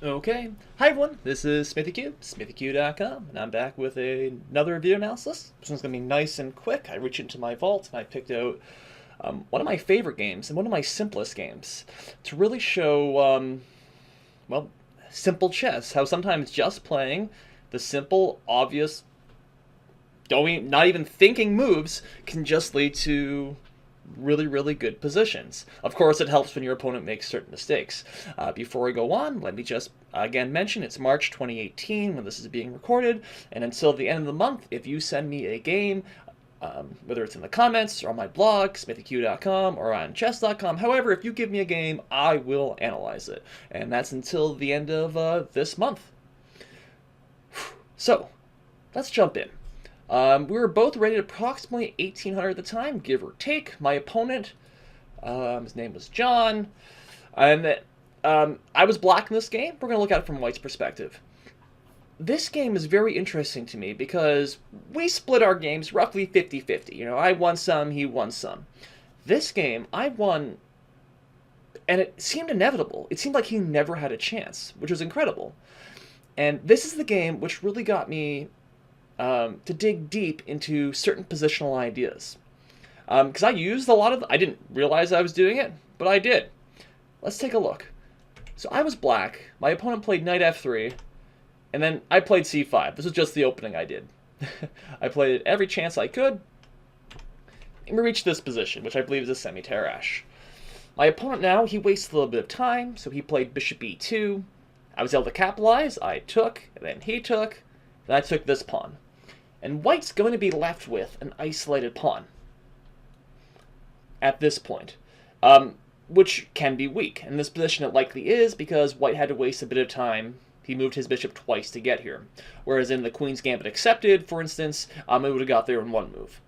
Okay, hi everyone, this is SmithyQ, SmithyQ.com, and I'm back with another video analysis. This one's going to be nice and quick. I reached into my vault and I picked out one of my favorite games and one of my simplest games to really show, well, simple chess. How sometimes just playing the simple, obvious, not even thinking moves can just lead to really good positions. Of course, it helps when your opponent makes certain mistakes. Before we go on, let me just again mention it's March 2018 when this is being recorded, and until the end of the month, if you send me a game, whether it's in the comments or on my blog, SmithyQ.com, or on chess.com, however, if you give me a game, I will analyze it. And that's until the end of this month. So, let's jump in. We were both rated approximately 1800 at the time, give or take. My opponent, his name was John, and I was black in this game. We're going to look at it from White's perspective. This game is very interesting to me because we split our games roughly 50-50. You know, I won some, he won some. This game, I won, and it seemed inevitable. It seemed like he never had a chance, which was incredible. And this is the game which really got me to dig deep into certain positional ideas. Because I used a lot of... I didn't realize I was doing it, but I did. Let's take a look. So I was black. My opponent played knight f3, and then I played c5. This was just the opening I did. I played every chance I could, and we reached this position, which I believe is a semi-terrash. My opponent now, he wastes a little bit of time, so he played bishop e2. I was able to capitalize. I took, and then he took, and I took this pawn. And White's going to be left with an isolated pawn at this point, which can be weak. In this position it likely is because White had to waste a bit of time. He moved his bishop twice to get here. Whereas in the Queen's Gambit Accepted, for instance, it would have got there in one move.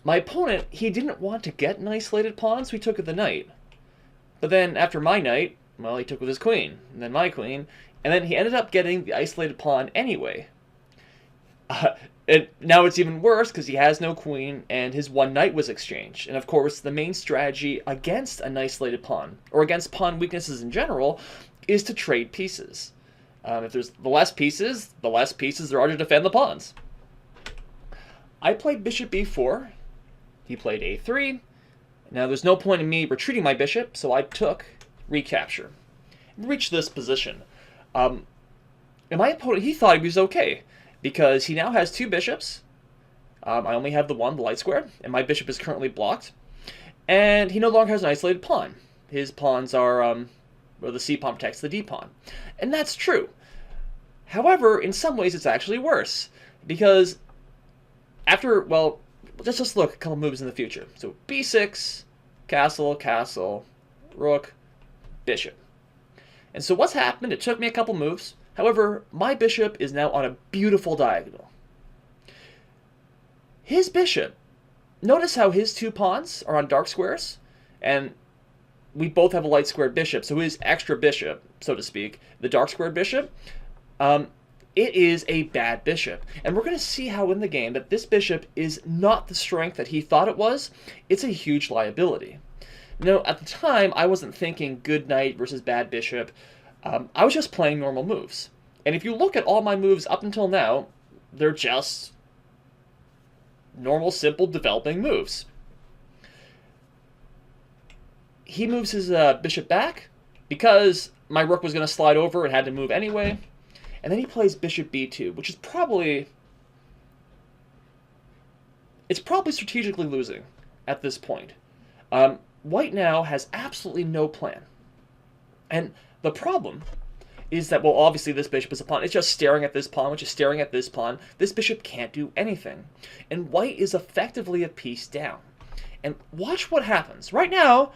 My opponent, he didn't want to get an isolated pawn, so he took with the knight. But then after my knight, well, he took with his queen, and then my queen, and then he ended up getting the isolated pawn anyway. And now it's even worse because he has no queen and his one knight was exchanged. And of course, the main strategy against an isolated pawn, or against pawn weaknesses in general, is to trade pieces. If there's the less pieces there are to defend the pawns. I played bishop b4. He played a3. Now there's no point in me retreating my bishop, so I took recapture. Reached this position. And my opponent, he thought he was okay, because he now has two bishops. I only have the one, the light square, and my bishop is currently blocked. And he no longer has an isolated pawn. His pawns are, well, the c pawn protects the d pawn. And that's true. However, in some ways it's actually worse, because after, well, let's just look a couple moves in the future. So b6, castle, castle, rook, bishop. And so what's happened, it took me a couple moves. However, my bishop is now on a beautiful diagonal. His bishop, notice how his two pawns are on dark squares, and we both have a light squared bishop, so his extra bishop, so to speak, the dark squared bishop, it is a bad bishop. And we're going to see how in the game that this bishop is not the strength that he thought it was. It's a huge liability. Now, at the time, I wasn't thinking good knight versus bad bishop. I was just playing normal moves. And if you look at all my moves up until now, they're just normal, simple, developing moves. He moves his bishop back because my rook was going to slide over and had to move anyway. And then he plays bishop b2, which is probably... it's probably strategically losing at this point. White now has absolutely no plan. And the problem is that, well, obviously this bishop is a pawn. It's just staring at this pawn, which is staring at this pawn. This bishop can't do anything. And White is effectively a piece down. And watch what happens. Right now,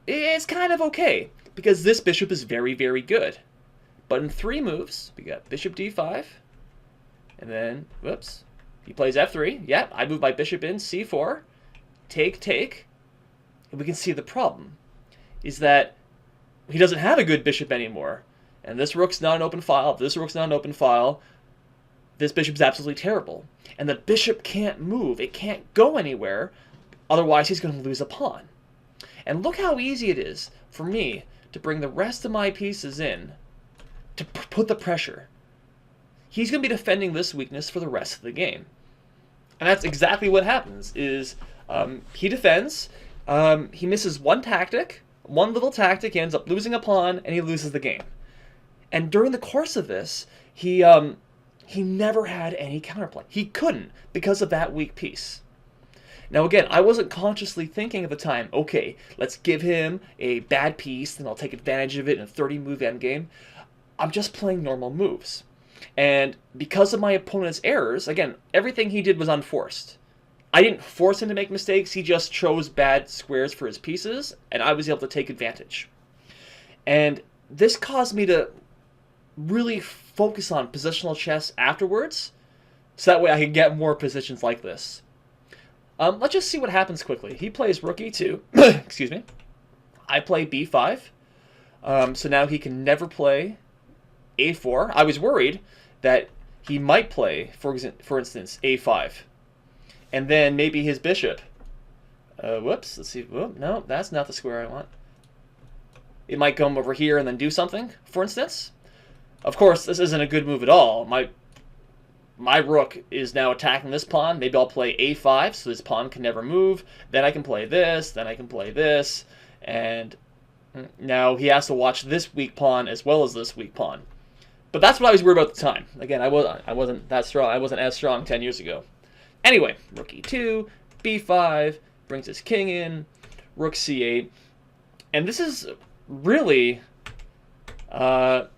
it's kind of okay, because this bishop is very good. But in three moves, we got bishop d5, and then, whoops, he plays f3. Yeah, I move my bishop in, c4, take. And we can see the problem is that he doesn't have a good bishop anymore. And this rook's not an open file. If this rook's not an open file, this bishop's absolutely terrible. And the bishop can't move. It can't go anywhere. Otherwise, he's going to lose a pawn. And look how easy it is for me to bring the rest of my pieces in to put the pressure. He's going to be defending this weakness for the rest of the game. And that's exactly what happens, is he defends, he misses one little tactic, he ends up losing a pawn, and he loses the game. And during the course of this, he never had any counterplay. He couldn't, because of that weak piece. Now again, I wasn't consciously thinking at the time, okay, let's give him a bad piece, and I'll take advantage of it in a 30-move endgame. I'm just playing normal moves. And because of my opponent's errors, again, everything he did was unforced. I didn't force him to make mistakes, he just chose bad squares for his pieces, and I was able to take advantage. And this caused me to really focus on positional chess afterwards, so that way I could get more positions like this. Let's just see what happens quickly. He plays rook e2, excuse me. I play b5, so now he can never play a4. I was worried that he might play, for instance, a5. And then maybe his bishop. Whoops, let's see. Whoop, no, that's not the square I want. It might come over here and then do something, for instance. Of course, this isn't a good move at all. My rook is now attacking this pawn. Maybe I'll play a5, so this pawn can never move. Then I can play this, then I can play this. And now he has to watch this weak pawn as well as this weak pawn. But that's what I was worried about at the time. Again, I wasn't that strong. I wasn't as strong 10 years ago. Anyway, rook e2, b5, brings his king in, rook c8. And this is really... at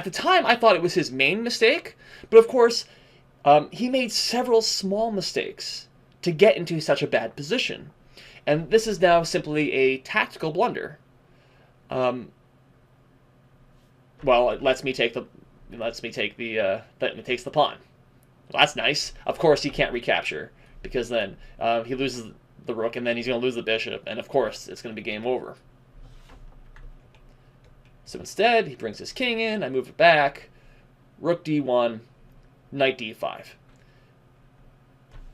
the time, I thought it was his main mistake. But of course, he made several small mistakes to get into such a bad position. And this is now simply a tactical blunder. Well, it lets me take the pawn. Well, that's nice. Of course, he can't recapture, because then he loses the rook, and then he's going to lose the bishop, and of course, it's going to be game over. So instead, he brings his king in, I move it back, rook d1, knight d5.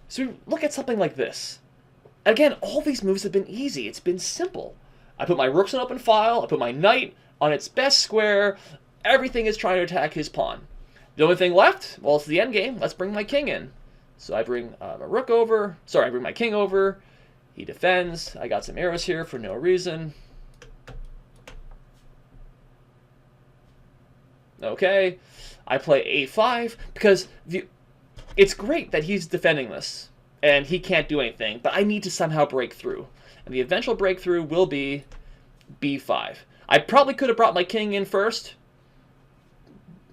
So we look at something like this. Again, all these moves have been easy. It's been simple. I put my rooks in open file, I put my knight on its best square, everything is trying to attack his pawn. The only thing left, well, it's the endgame. Let's bring my king in. So I bring my rook over. Sorry, I bring my king over. He defends. I got some arrows here for no reason. Okay. I play a5 because it's great that he's defending this and he can't do anything, but I need to somehow break through. And the eventual breakthrough will be b5. I probably could have brought my king in first.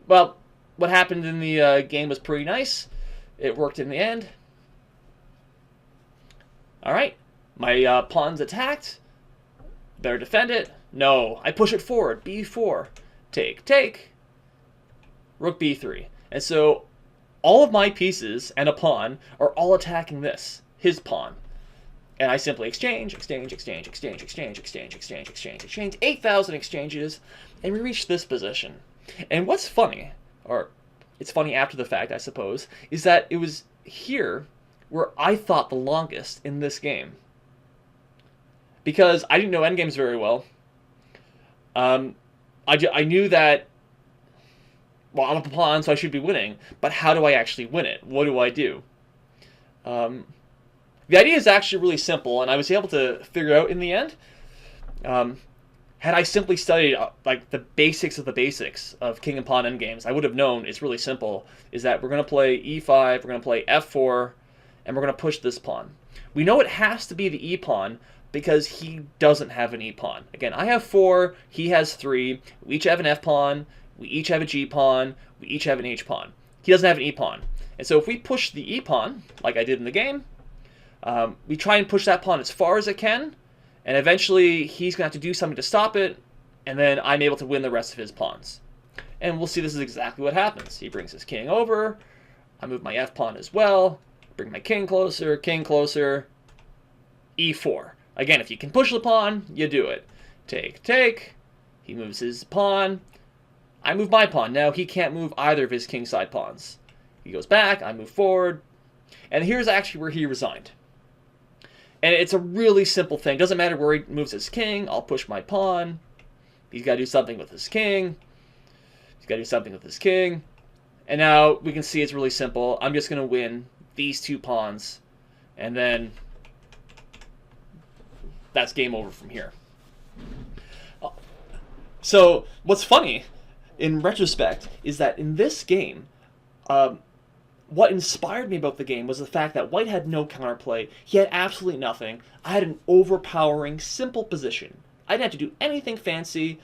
Well, what happened in the game was pretty nice. It worked in the end. Alright, my pawn's attacked. Better defend it. No, I push it forward. b4. Take. Rook b3. And so all of my pieces and a pawn are all attacking this, his pawn. And I simply exchange, 8,000 exchanges, and we reach this position. And what's funny, or it's funny after the fact, I suppose, is that it was here where I thought the longest in this game. Because I didn't know endgames very well. I knew that, well, I'm a pawn, so I should be winning, but how do I actually win it? What do I do? The idea is actually really simple, and I was able to figure out in the end. Had I simply studied like the basics of the basics of king and pawn endgames, I would have known it's really simple, is that we're going to play e5, we're going to play f4, and we're going to push this pawn. We know it has to be the e-pawn because he doesn't have an e-pawn. Again, I have 4, he has 3, we each have an f-pawn, we each have a g-pawn, we each have an h-pawn. He doesn't have an e-pawn. And so if we push the e-pawn, like I did in the game, we try and push that pawn as far as it can, and eventually he's going to have to do something to stop it, and then I'm able to win the rest of his pawns. And we'll see this is exactly what happens. He brings his king over, I move my f-pawn as well, bring my king closer, e4. Again, if you can push the pawn, you do it. Take. He moves his pawn. I move my pawn. Now he can't move either of his kingside pawns. He goes back, I move forward, and here's actually where he resigned. And it's a really simple thing. Doesn't matter where he moves his king. I'll push my pawn. He's got to do something with his king. He's got to do something with his king. And now we can see it's really simple. I'm just going to win these 2 pawns. And then that's game over from here. So what's funny, in retrospect, is that in this game, what inspired me about the game was the fact that White had no counterplay. He had absolutely nothing. I had an overpowering, simple position. I didn't have to do anything fancy.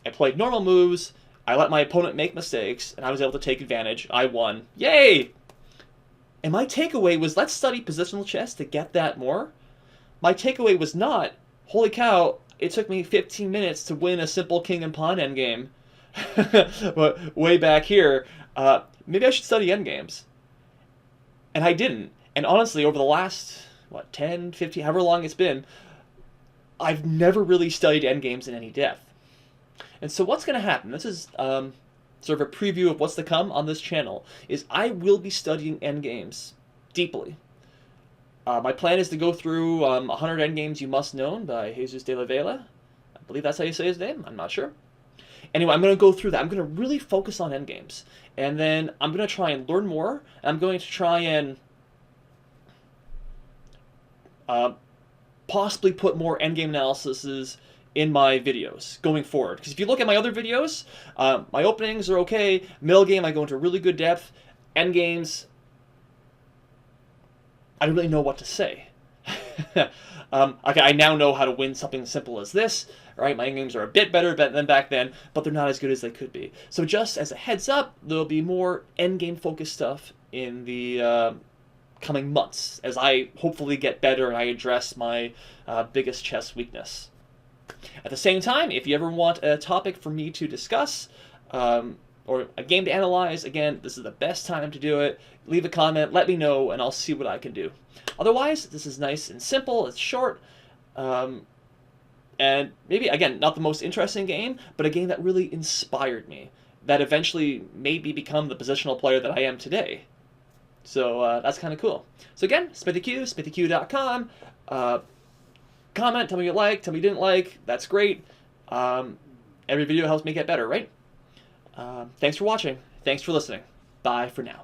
I played normal moves. I let my opponent make mistakes, and I was able to take advantage. I won. Yay! And my takeaway was, let's study positional chess to get that more. My takeaway was not, holy cow, it took me 15 minutes to win a simple king and pawn endgame. But way back here, maybe I should study endgames. And I didn't. And honestly, over the last, 10, 15, however long it's been, I've never really studied endgames in any depth. And so what's going to happen, this is sort of a preview of what's to come on this channel, is I will be studying endgames deeply. My plan is to go through 100 Endgames You Must Know by Jesus de la Vela. I believe that's how you say his name. I'm not sure. Anyway, I'm going to go through that. I'm going to really focus on endgames. And then I'm going to try and learn more. I'm going to try and possibly put more endgame analyses in my videos going forward. Because if you look at my other videos, my openings are okay. Middle game, I go into really good depth. Endgames, I don't really know what to say. Okay, I now know how to win something simple as this. Right, my endgames are a bit better than back then, but they're not as good as they could be. So just as a heads up, there'll be more endgame focused stuff in the coming months as I hopefully get better and I address my biggest chess weakness. At the same time, if you ever want a topic for me to discuss, or a game to analyze, again, this is the best time to do it. Leave a comment, let me know, and I'll see what I can do. Otherwise, this is nice and simple, it's short, and maybe, again, not the most interesting game, but a game that really inspired me, that eventually made me become the positional player that I am today. So that's kind of cool. So again, SmithyQ, SmithyQ.com. Comment, tell me you like, tell me you didn't like, that's great. Every video helps me get better, right? Thanks for watching. Thanks for listening. Bye for now.